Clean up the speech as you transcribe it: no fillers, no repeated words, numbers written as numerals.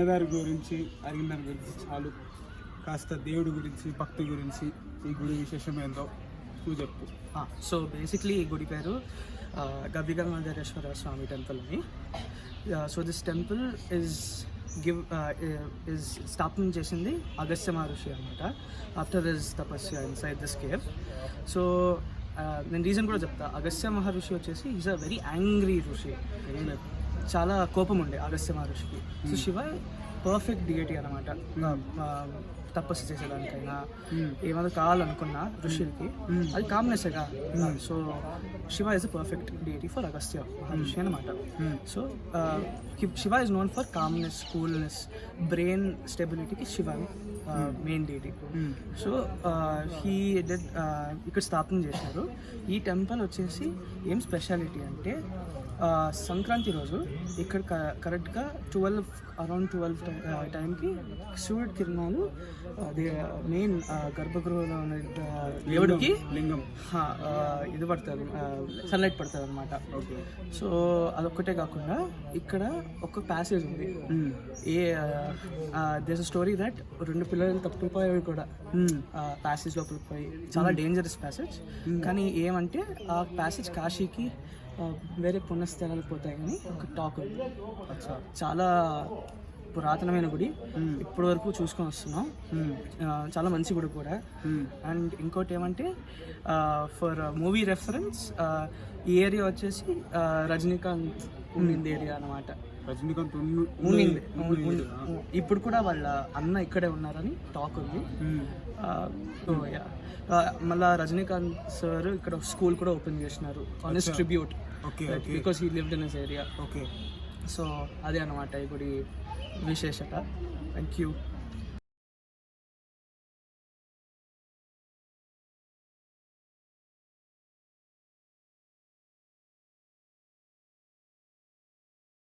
వినేదారి గురించి అడిగిన దాని గురించి చాలు. కాస్త దేవుడి గురించి, భక్తి గురించి, ఈ గుడి విశేషం ఏందో నువ్వు చెప్పు. సో బేసిక్లీ ఈ గుడి పేరు గవిగంగాధరేశ్వర స్వామి టెంపుల్ అని. సో దిస్ టెంపుల్ ఇస్ స్థాపన చేసింది అగస్త్య మహర్షి అనమాట. ఆఫ్టర్ హిస్ తపస్య ఇన్సైడ్ దిస్ కేవ్. సో నేను రీజన్ కూడా చెప్తా. అగస్త్య మహర్షి వచ్చేసి ఈజ్ అ వెరీ యాంగ్రీ ఋషి. చాలా కోపం ఉండే అగస్త్య మహర్షికి. సో శివ పర్ఫెక్ట్ డియటీ అనమాట. తపస్సు చేసేదానికైనా ఏమైనా కావాలనుకున్నా ఋషులకి అది కామ్నెస్గా. So Shiva is a perfect deity for Agastya Maharshi అనమాట. So Shiva is known for calmness, coolness, brain స్టెబిలిటీకి Shiva main deity. So he did ఇక్కడ స్థాపన చేశారు. ఈ టెంపుల్ వచ్చేసి ఏం స్పెషాలిటీ అంటే సంక్రాంతి రోజు ఇక్కడ కరెక్ట్గా అరౌండ్ 12 టైంకి సూర్యుడి కిరణాలు మెయిన్ గర్భగృహంలో ఉన్న దేవుడికి లింగం ఇది పడుతుంది, సన్లైట్ పడుతుంది అనమాట. సో అదొక్కటే కాకుండా ఇక్కడ ఒక ప్యాసేజ్ ఉంది. దేర్ ఇస్ స్టోరీ దట్ 2 పిల్లలు తప్పిపోయేవి కూడా ప్యాసేజ్ లోపలికి పోయి. చాలా డేంజరస్ ప్యాసేజ్. కానీ ఏమంటే ఆ ప్యాసేజ్ కాశీకి వేరే పుణ్యస్థలాలకు పోతాయి కానీ ఒక టాక్ ఉంది. చాలా పురాతనమైన గుడి, ఇప్పటి వరకు చూసుకొని వస్తున్నాం. చాలా మంచి గుడి కూడా. అండ్ ఇంకోటి ఏమంటే ఫర్ మూవీ రెఫరెన్స్ ఈ ఏరియా వచ్చేసి రజనీకాంత్ ఉండింది ఏరియా అనమాట. రజనీకాంత్ ఉండింది. ఇప్పుడు కూడా వాళ్ళ అన్న ఇక్కడే ఉన్నారని టాక్ ఉంది. మళ్ళా రజనీకాంత్ సార్ ఇక్కడ స్కూల్ కూడా ఓపెన్ చేసినారు on his tribute, because he lived in his area. So అదే అనమాట ఈ గుడి విశేషత. Thank you.